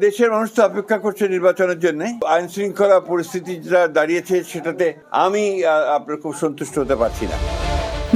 দেশের মানুষ তো অপেক্ষা করছে নির্বাচনের জন্য। আইন শৃঙ্খলা পরিস্থিতি যা দাঁড়িয়েছে সেটাতে আমি আপনার খুব সন্তুষ্ট হতে পারছি না।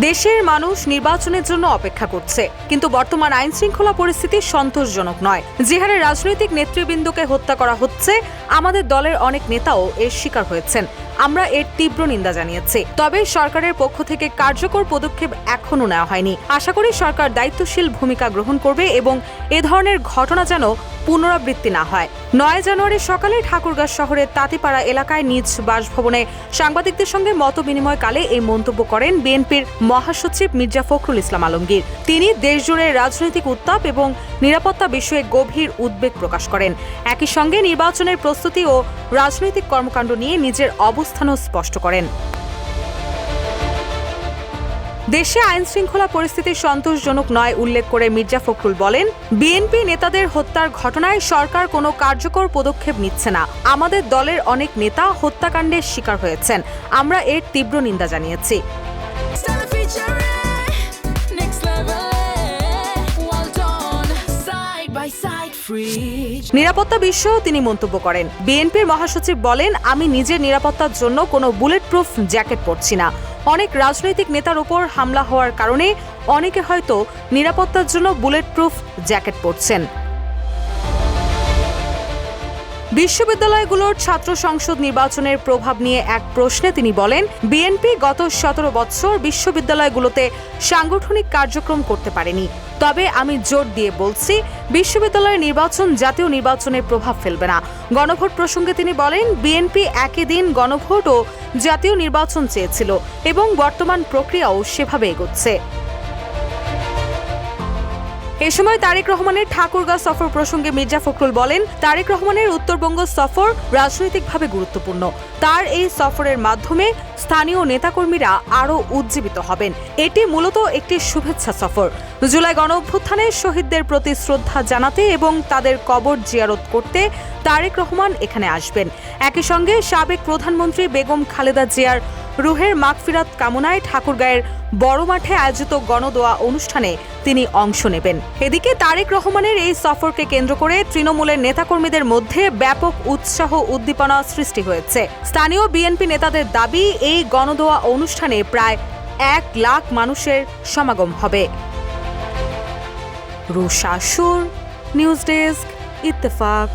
দেশের মানুষ নির্বাচনের জন্য অপেক্ষা করছে, কিন্তু বর্তমান আইন শৃঙ্খলা পরিস্থিতি সন্তোষজনক নয়। যে হারে রাজনৈতিক নেতৃবৃন্দকে হত্যা করা হচ্ছে, আমাদের দলের অনেক নেতাও এর শিকার হয়েছেন। আমরা এর তীব্র নিন্দা জানিয়েছি। তবে সরকারের পক্ষ থেকে কার্যকর পদক্ষেপ এখনো নেওয়া হয়নি। আশা করি সরকার দায়িত্বশীল ভূমিকা গ্রহণ করবে এবং এ ধরনের ঘটনা যেন পুনরাবৃত্তি না হয়। 9 জানুয়ারি সকালে ঠাকুরগাঁ শহরের তাঁতিপাড়া এলাকায় নিজ বাসভবনে সাংবাদিকদের সঙ্গে মত বিনিময়কালে এই মন্তব্য করেন বিএনপির মহাসচিব মির্জা ফখরুল ইসলাম আলমগীর। তিনি দেশজুড়ে রাজনৈতিক উত্তাপ এবং নিরাপত্তা বিষয়ে গভীর উদ্বেগ প্রকাশ করেন। একই সঙ্গে নির্বাচনের প্রস্তুতি ও রাজনৈতিক কর্মকাণ্ড নিয়ে নিজের অবস্থানও স্পষ্ট করেন। দেশে আইন শৃঙ্খলা পরিস্থিতি সন্তোষজনক নয় উল্লেখ করে মির্জা ফখরুল বলেন, বিএনপি নেতাদের হত্যার ঘটনায় সরকার কোনো কার্যকর পদক্ষেপ নিচ্ছে না। আমাদের দলের অনেক নেতা হত্যাকাণ্ডের শিকার হয়েছেন। আমরা এর তীব্র নিন্দা জানিয়েছি। নিরাপত্তা বিষয়েও তিনি মন্তব্য করেন। বিএনপির মহাসচিব বলেন, আমি নিজের নিরাপত্তার জন্য কোনো বুলেট প্রুফ জ্যাকেট পরছি না। অনেক রাজনৈতিক নেতার উপর হামলা হওয়ার কারণে অনেকে হয়তো নিরাপত্তার জন্য বুলেট প্রুফ জ্যাকেট পরছেন। বিশ্ববিদ্যালয়গুলোর ছাত্র সংসদ নির্বাচনের প্রভাব নিয়ে এক প্রশ্নে তিনি বলেন, বিএনপি গত 17 বছর বিশ্ববিদ্যালয়গুলোতে সাংগঠনিক কার্যক্রম করতে পারেনি। তবে আমি জোর দিয়ে বলছি, বিশ্ববিদ্যালয়ের নির্বাচন জাতীয় নির্বাচনের প্রভাব ফেলবে না। গণভোট প্রসঙ্গে তিনি বলেন, বিএনপি একই দিন গণভোট ও জাতীয় নির্বাচন চেয়েছিল এবং বর্তমান প্রক্রিয়াও সেভাবে এগোচ্ছে। এ সময় তারেক রহমানের ঠাকুরগাঁ সফর প্রসঙ্গে মির্জা ফখরুল বলেন, তারেক রহমানের উত্তরবঙ্গ সফর রাজনৈতিকভাবে গুরুত্বপূর্ণ। তার এই সফরের মাধ্যমে স্থানীয় নেতাকর্মীরা আরও উজ্জীবিত হবেন। এটি মূলত একটি শুভেচ্ছা সফর। জুলাই গণঅভ্যুত্থানে শহীদদের প্রতি শ্রদ্ধা জানাতে এবং তাদের কবর জিয়ারত করতে তারেক রহমান এখানে আসবেন। একই সঙ্গে সাবেক প্রধানমন্ত্রী বেগম খালেদা জিয়ার রুহের মাগফিরাত কামনায় ঠাকুরগাঁয়ের বড় মাঠে আয়োজিত গণদোয়া অনুষ্ঠানে তিনি অংশ নেবেন। এদিকে তারেক রহমানের এই সফরকে কেন্দ্র করে তৃণমূলের নেতাকর্মীদের মধ্যে ব্যাপক উৎসাহ উদ্দীপনা সৃষ্টি হয়েছে। স্থানীয় বিএনপি নেতাদের দাবি, এই গণদোয়া অনুষ্ঠানে প্রায় 1 লাখ মানুষের সমাগম হবে। রুশা সুর, নিউজ ডেস্ক, ইত্তেফাক।